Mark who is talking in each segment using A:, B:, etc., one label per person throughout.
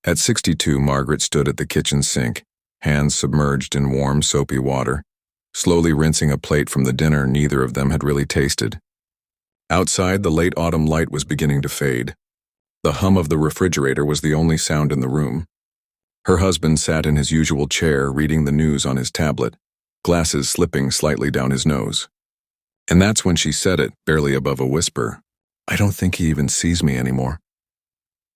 A: At 62, Margaret stood at the kitchen sink, hands submerged in warm, soapy water, slowly rinsing a plate from the dinner neither of them had really tasted. Outside, the late autumn light was beginning to fade. The hum of the refrigerator was the only sound in the room. Her husband sat in his usual chair, reading the news on his tablet, glasses slipping slightly down his nose. And that's when she said it, barely above a whisper. "I don't think he even sees me anymore."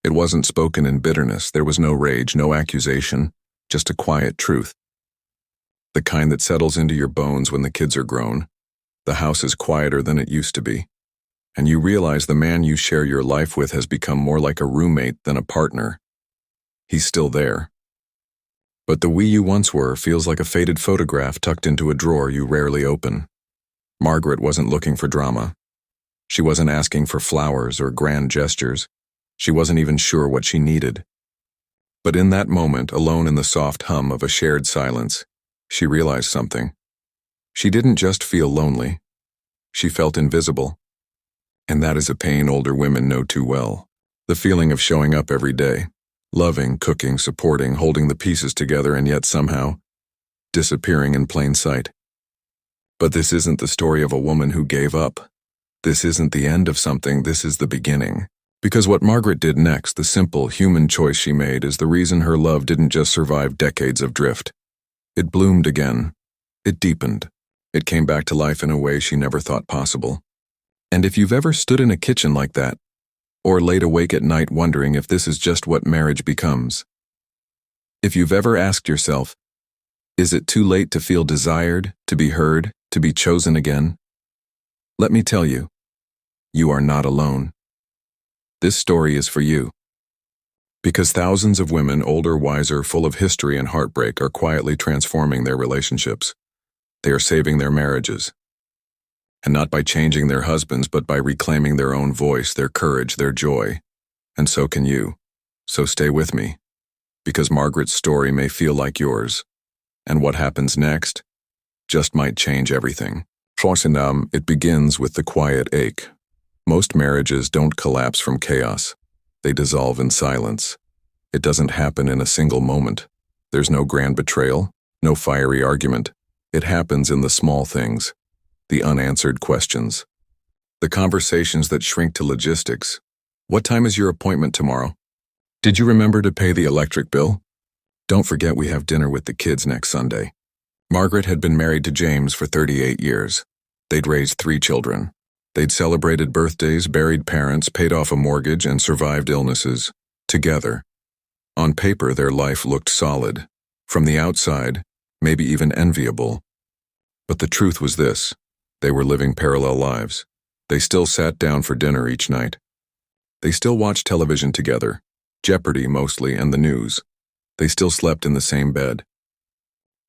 A: It wasn't spoken in bitterness. There was no rage, no accusation, just a quiet truth. The kind that settles into your bones when the kids are grown. The house is quieter than it used to be. And you realize the man you share your life with has become more like a roommate than a partner. He's still there. But the we you once were feels like a faded photograph tucked into a drawer you rarely open. Margaret wasn't looking for drama. She wasn't asking for flowers or grand gestures. She wasn't even sure what she needed. But in that moment, alone in the soft hum of a shared silence, she realized something. She didn't just feel lonely. She felt invisible. And that is a pain older women know too well. The feeling of showing up every day, loving, cooking, supporting, holding the pieces together, and yet somehow disappearing in plain sight. But this isn't the story of a woman who gave up. This isn't the end of something, this is the beginning. Because what Margaret did next, the simple, human choice she made, is the reason her love didn't just survive decades of drift. It bloomed again. It deepened. It came back to life in a way she never thought possible. And if you've ever stood in a kitchen like that, or laid awake at night wondering if this is just what marriage becomes, if you've ever asked yourself, is it too late to feel desired, to be heard, to be chosen again? Let me tell you, you are not alone. This story is for you. Because thousands of women, older, wiser, full of history and heartbreak, are quietly transforming their relationships. They are saving their marriages. And not by changing their husbands, but by reclaiming their own voice, their courage, their joy. And so can you. So stay with me. Because Margaret's story may feel like yours. And what happens next just might change everything. It begins with the quiet ache. Most marriages don't collapse from chaos. They dissolve in silence. It doesn't happen in a single moment. There's no grand betrayal, no fiery argument. It happens in the small things, the unanswered questions, the conversations that shrink to logistics. What time is your appointment tomorrow? Did you remember to pay the electric bill? Don't forget we have dinner with the kids next Sunday. Margaret had been married to James for 38 years. They'd raised 3 children. They'd celebrated birthdays, buried parents, paid off a mortgage, and survived illnesses, together. On paper, their life looked solid. From the outside, maybe even enviable. But the truth was this: they were living parallel lives. They still sat down for dinner each night. They still watched television together, Jeopardy mostly, and the news. They still slept in the same bed.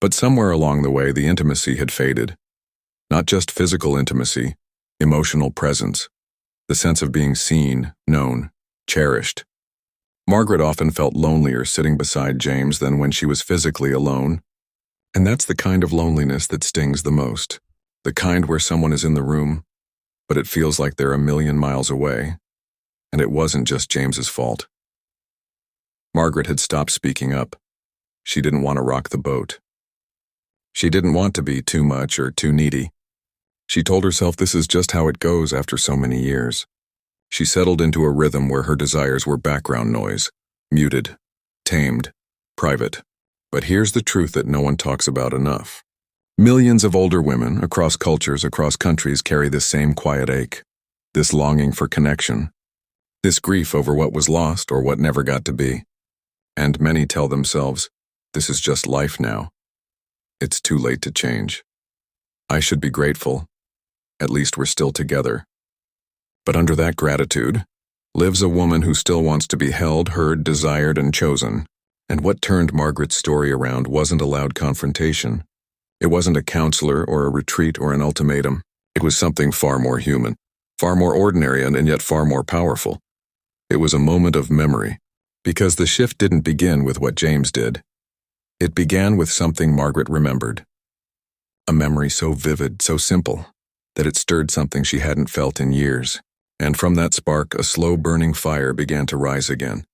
A: But somewhere along the way, the intimacy had faded. Not just physical intimacy, emotional presence, the sense of being seen, known, cherished. Margaret often felt lonelier sitting beside James than when she was physically alone. And that's the kind of loneliness that stings the most. The kind where someone is in the room, but it feels like they're a million miles away. And it wasn't just James's fault. Margaret had stopped speaking up. She didn't want to rock the boat. She didn't want to be too much or too needy. She told herself this is just how it goes after so many years. She settled into a rhythm where her desires were background noise, muted, tamed, private. But here's the truth that no one talks about enough. Millions of older women, across cultures, across countries, carry this same quiet ache, this longing for connection, this grief over what was lost or what never got to be. And many tell themselves, this is just life now. It's too late to change. I should be grateful. At least we're still together. But under that gratitude lives a woman who still wants to be held, heard, desired, and chosen. And what turned Margaret's story around wasn't a loud confrontation. It wasn't a counselor or a retreat or an ultimatum. It was something far more human, far more ordinary, and yet far more powerful. It was a moment of memory, because the shift didn't begin with what James did. It began with something Margaret remembered. A memory so vivid, so simple, that it stirred something she hadn't felt in years. And from that spark, a slow burning fire began to rise again.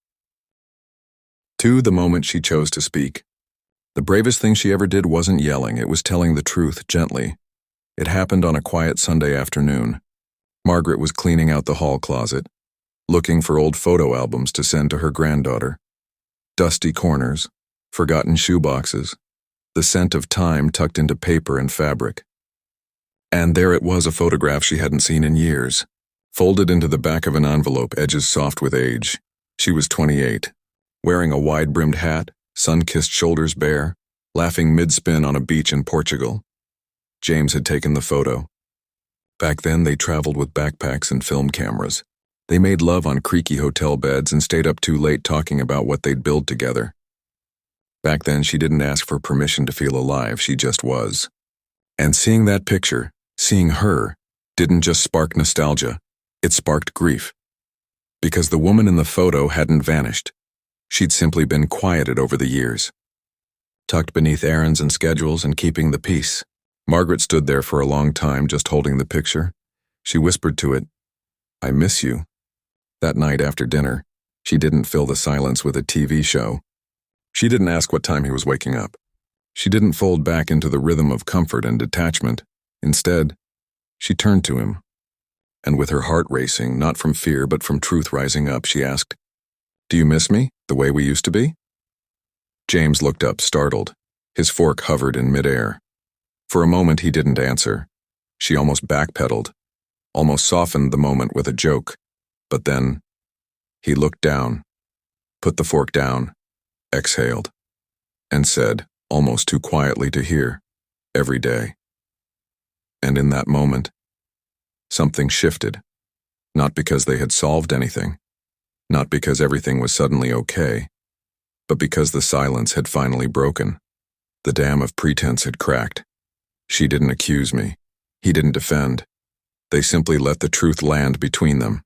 A: 2. The moment she chose to speak. The bravest thing she ever did wasn't yelling, it was telling the truth gently. It happened on a quiet Sunday afternoon. Margaret was cleaning out the hall closet, looking for old photo albums to send to her granddaughter. Dusty corners, forgotten shoeboxes, the scent of time tucked into paper and fabric. And there it was, a photograph she hadn't seen in years, folded into the back of an envelope, edges soft with age. She was 28, wearing a wide-brimmed hat, sun-kissed shoulders bare, laughing mid-spin on a beach in Portugal. James had taken the photo. Back then, they traveled with backpacks and film cameras. They made love on creaky hotel beds and stayed up too late talking about what they'd build together. Back then, she didn't ask for permission to feel alive, she just was. And seeing that picture, seeing her, didn't just spark nostalgia, it sparked grief. Because the woman in the photo hadn't vanished. She'd simply been quieted over the years. Tucked beneath errands and schedules and keeping the peace. Margaret stood there for a long time, just holding the picture. She whispered to it, "I miss you." That night after dinner, she didn't fill the silence with a TV show. She didn't ask what time he was waking up. She didn't fold back into the rhythm of comfort and detachment. Instead, she turned to him. And with her heart racing, not from fear but from truth rising up, she asked, "Do you miss me, the way we used to be?" James looked up, startled. His fork hovered in midair. For a moment, he didn't answer. She almost backpedaled, almost softened the moment with a joke. But then, he looked down, put the fork down, exhaled, and said, almost too quietly to hear, "Every day." And in that moment, something shifted. Not because they had solved anything, not because everything was suddenly okay, but because the silence had finally broken. The dam of pretense had cracked. She didn't accuse me. He didn't defend. They simply let the truth land between them.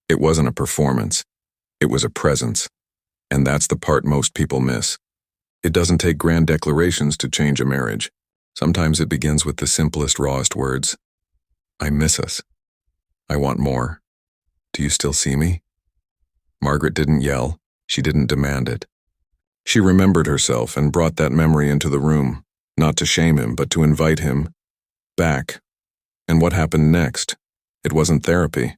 A: It wasn't a performance. It was a presence. And that's the part most people miss. It doesn't take grand declarations to change a marriage. Sometimes it begins with the simplest, rawest words. "I miss us. I want more. Do you still see me?" Margaret didn't yell. She didn't demand it. She remembered herself and brought that memory into the room, not to shame him, but to invite him back. And what happened next? It wasn't therapy.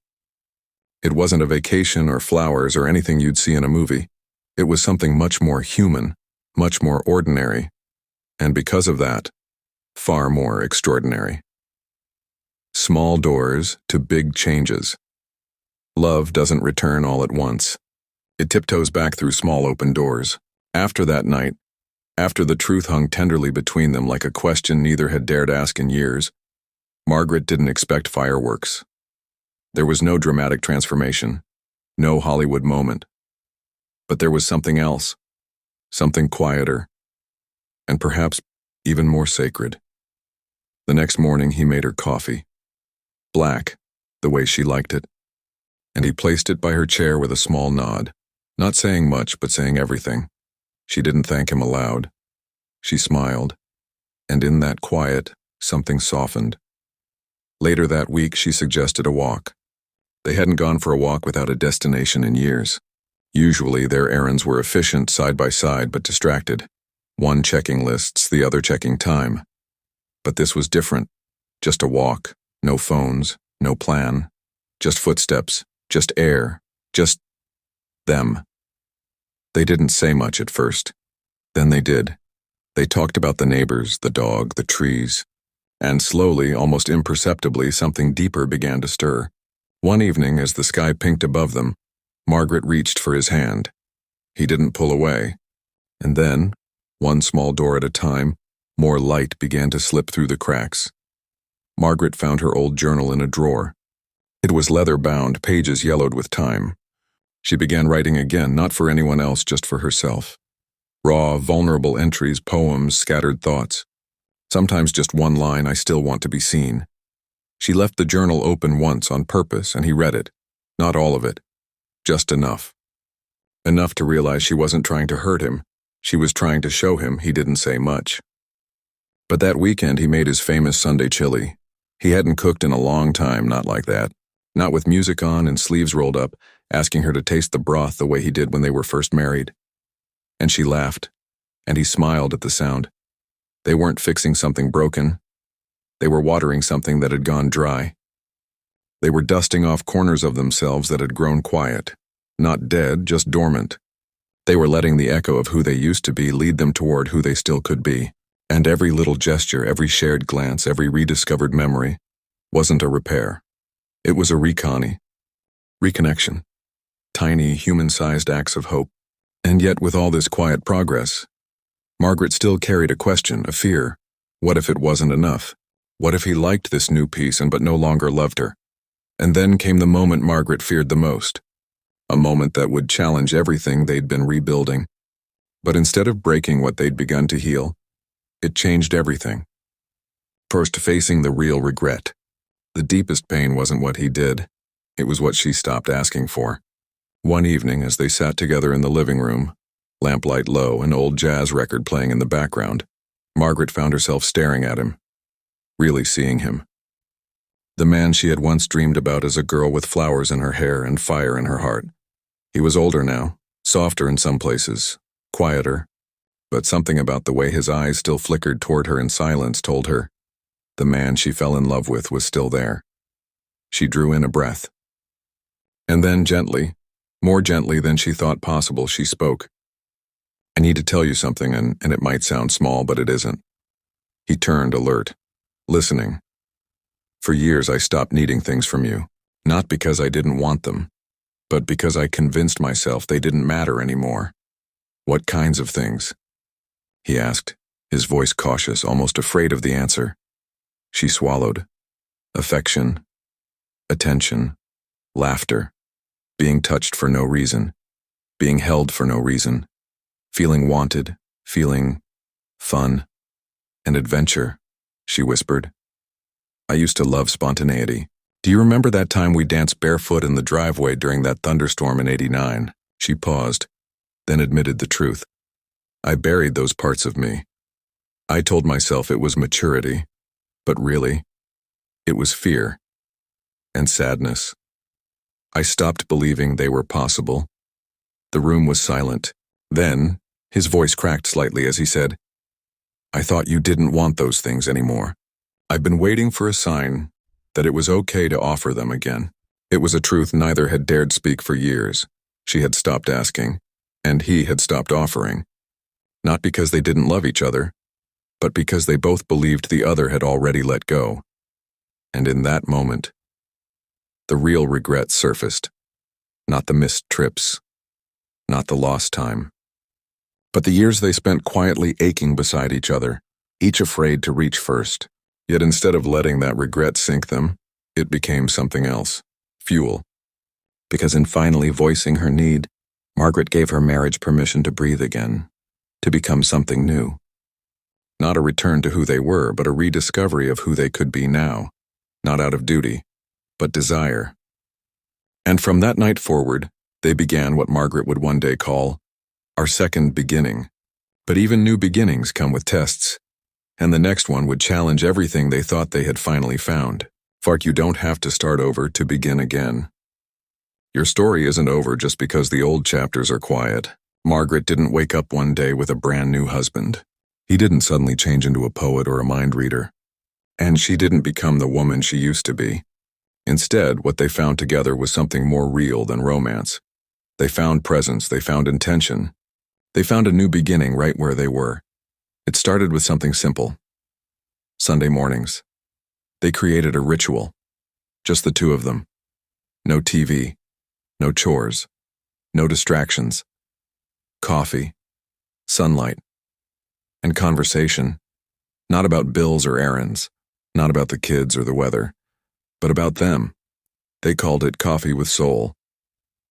A: It wasn't a vacation or flowers or anything you'd see in a movie. It was something much more human, much more ordinary, and because of that, far more extraordinary. Small doors to big changes. Love doesn't return all at once. It tiptoes back through small open doors. After that night, after the truth hung tenderly between them like a question neither had dared ask in years, Margaret didn't expect fireworks. There was no dramatic transformation, no Hollywood moment. But there was something else, something quieter, and perhaps even more sacred. The next morning he made her coffee. Black, the way she liked it. And he placed it by her chair with a small nod, not saying much but saying everything. She didn't thank him aloud. She smiled, and in that quiet, something softened. Later that week, she suggested a walk. They hadn't gone for a walk without a destination in years. Usually, their errands were efficient side by side but distracted. One checking lists, the other checking time. But this was different. Just a walk, no phones, no plan. Just footsteps, just air, just them. They didn't say much at first. Then they did. They talked about the neighbors, the dog, the trees. And slowly, almost imperceptibly, something deeper began to stir. One evening, as the sky pinked above them, Margaret reached for his hand. He didn't pull away. And then, one small door at a time, more light began to slip through the cracks. Margaret found her old journal in a drawer. It was leather-bound, pages yellowed with time. She began writing again, not for anyone else, just for herself. Raw, vulnerable entries, poems, scattered thoughts. Sometimes just one line, "I still want to be seen." She left the journal open once on purpose, and he read it. Not all of it. Just enough. Enough to realize she wasn't trying to hurt him. She was trying to show him he didn't say much. But that weekend he made his famous Sunday chili. He hadn't cooked in a long time, not like that. Not with music on and sleeves rolled up, asking her to taste the broth the way he did when they were first married. And she laughed, and he smiled at the sound. They weren't fixing something broken. They were watering something that had gone dry. They were dusting off corners of themselves that had grown quiet, not dead, just dormant. They were letting the echo of who they used to be lead them toward who they still could be. And every little gesture, every shared glance, every rediscovered memory wasn't a repair. It was a reconnection. Tiny, human-sized acts of hope. And yet, with all this quiet progress, Margaret still carried a question, a fear. What if it wasn't enough? What if he liked this new piece but no longer loved her? And then came the moment Margaret feared the most. A moment that would challenge everything they'd been rebuilding. But instead of breaking what they'd begun to heal, it changed everything. First, facing the real regret. The deepest pain wasn't what he did. It was what she stopped asking for. One evening, as they sat together in the living room, lamplight low, an old jazz record playing in the background, Margaret found herself staring at him, really seeing him. The man she had once dreamed about as a girl with flowers in her hair and fire in her heart. He was older now, softer in some places, quieter, but something about the way his eyes still flickered toward her in silence told her the man she fell in love with was still there. She drew in a breath. And then gently, more gently than she thought possible, she spoke. I need to tell you something, and it might sound small, but it isn't. He turned, alert, listening. For years I stopped needing things from you, not because I didn't want them, but because I convinced myself they didn't matter anymore. What kinds of things? He asked, his voice cautious, almost afraid of the answer. She swallowed. Affection, attention, laughter, being touched for no reason, being held for no reason, feeling wanted, feeling fun, and adventure, she whispered. I used to love spontaneity. Do you remember that time we danced barefoot in the driveway during that thunderstorm in '89? She paused, then admitted the truth. I buried those parts of me. I told myself it was maturity, but really, it was fear and sadness. I stopped believing they were possible. The room was silent. Then, his voice cracked slightly as he said, I thought you didn't want those things anymore. I've been waiting for a sign that it was okay to offer them again. It was a truth neither had dared speak for years. She had stopped asking, and he had stopped offering. Not because they didn't love each other, but because they both believed the other had already let go. And in that moment, the real regret surfaced. Not the missed trips, not the lost time, but the years they spent quietly aching beside each other, each afraid to reach first. Yet instead of letting that regret sink them, it became something else, fuel. Because in finally voicing her need, Margaret gave her marriage permission to breathe again, to become something new. Not a return to who they were, but a rediscovery of who they could be now, not out of duty, but desire. And from that night forward, they began what Margaret would one day call our second beginning. But even new beginnings come with tests. And the next one would challenge everything they thought they had finally found. Fark, you don't have to start over to begin again. Your story isn't over just because the old chapters are quiet. Margaret didn't wake up one day with a brand new husband. He didn't suddenly change into a poet or a mind reader. And she didn't become the woman she used to be. Instead, what they found together was something more real than romance. They found presence, they found intention. They found a new beginning right where they were. It started with something simple. Sunday mornings. They created a ritual. Just the two of them. No TV. No chores. No distractions. Coffee. Sunlight. And conversation. Not about bills or errands. Not about the kids or the weather. But about them. They called it Coffee with Soul.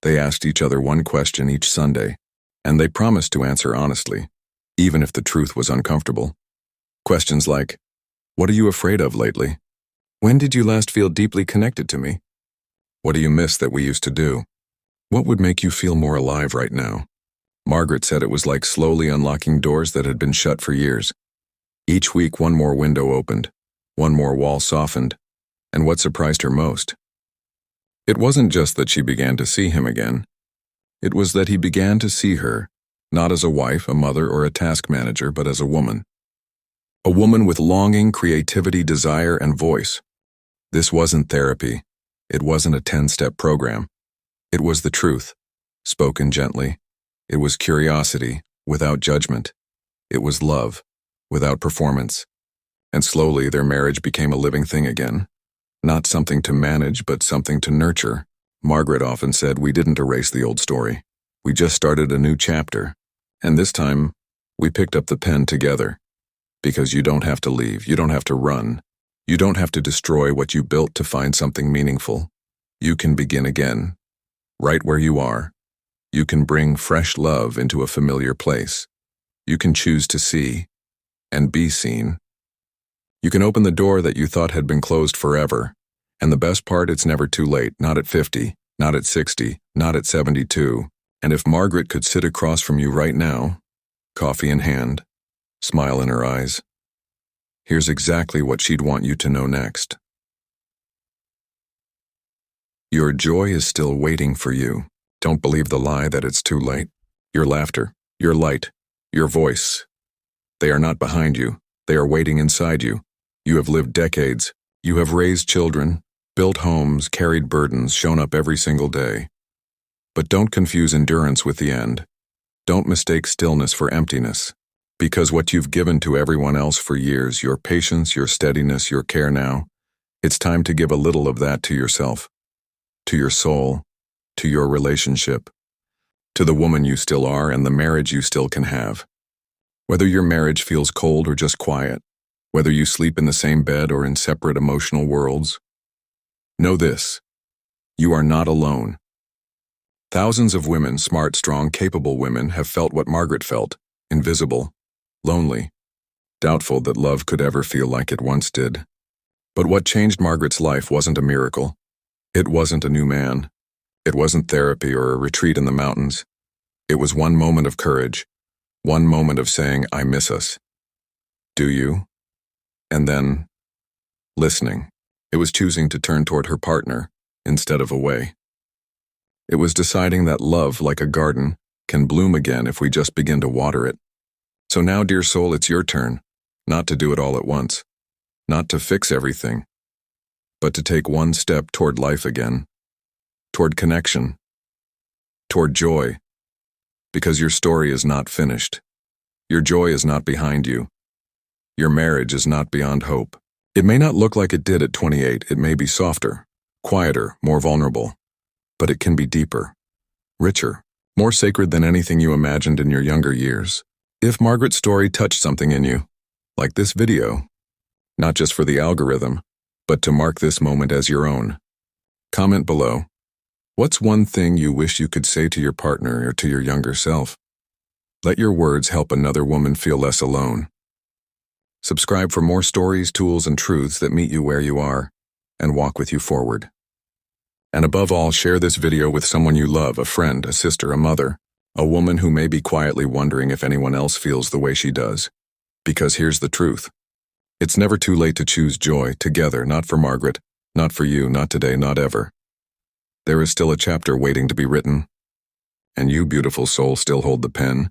A: They asked each other one question each Sunday, and they promised to answer honestly, even if the truth was uncomfortable. Questions like, what are you afraid of lately? When did you last feel deeply connected to me? What do you miss that we used to do? What would make you feel more alive right now? Margaret said it was like slowly unlocking doors that had been shut for years. Each week one more window opened, one more wall softened, and what surprised her most? It wasn't just that she began to see him again. It was that he began to see her, Not as a wife, a mother, or a task manager, but as a woman. A woman with longing, creativity, desire, and voice. This wasn't therapy. It wasn't a 10-step program. It was the truth, spoken gently. It was curiosity, without judgment. It was love, without performance. And slowly their marriage became a living thing again. Not something to manage, but something to nurture. Margaret often said we didn't erase the old story. We just started a new chapter. And this time, we picked up the pen together. Because you don't have to leave, you don't have to run. You don't have to destroy what you built to find something meaningful. You can begin again, right where you are. You can bring fresh love into a familiar place. You can choose to see and be seen. You can open the door that you thought had been closed forever. And the best part, it's never too late, not at 50, not at 60, not at 72. And if Margaret could sit across from you right now, coffee in hand, smile in her eyes, here's exactly what she'd want you to know next. Your joy is still waiting for you. Don't believe the lie that it's too late. Your laughter, your light, your voice, they are not behind you. They are waiting inside you. You have lived decades. You have raised children, built homes, carried burdens, shown up every single day. But don't confuse endurance with the end. Don't mistake stillness for emptiness. Because what you've given to everyone else for years, your patience, your steadiness, your care now, it's time to give a little of that to yourself, to your soul, to your relationship, to the woman you still are and the marriage you still can have. Whether your marriage feels cold or just quiet, whether you sleep in the same bed or in separate emotional worlds, know this: you are not alone. Thousands of women, smart, strong, capable women, have felt what Margaret felt, invisible, lonely, doubtful that love could ever feel like it once did. But what changed Margaret's life wasn't a miracle. It wasn't a new man. It wasn't therapy or a retreat in the mountains. It was one moment of courage, one moment of saying, I miss us. Do you? And then, listening. It was choosing to turn toward her partner instead of away. It was deciding that love, like a garden, can bloom again if we just begin to water it. So now, dear soul, it's your turn, not to do it all at once, not to fix everything, but to take one step toward life again, toward connection, toward joy, because your story is not finished. Your joy is not behind you. Your marriage is not beyond hope. It may not look like it did at 28. It may be softer, quieter, more vulnerable, but it can be deeper, richer, more sacred than anything you imagined in your younger years. If Margaret's story touched something in you, like this video, not just for the algorithm, but to mark this moment as your own, comment below. What's one thing you wish you could say to your partner or to your younger self? Let your words help another woman feel less alone. Subscribe for more stories, tools, and truths that meet you where you are and walk with you forward. And above all, share this video with someone you love, a friend, a sister, a mother, a woman who may be quietly wondering if anyone else feels the way she does. Because here's the truth. It's never too late to choose joy together, not for Margaret, not for you, not today, not ever. There is still a chapter waiting to be written. And you, beautiful soul, still hold the pen.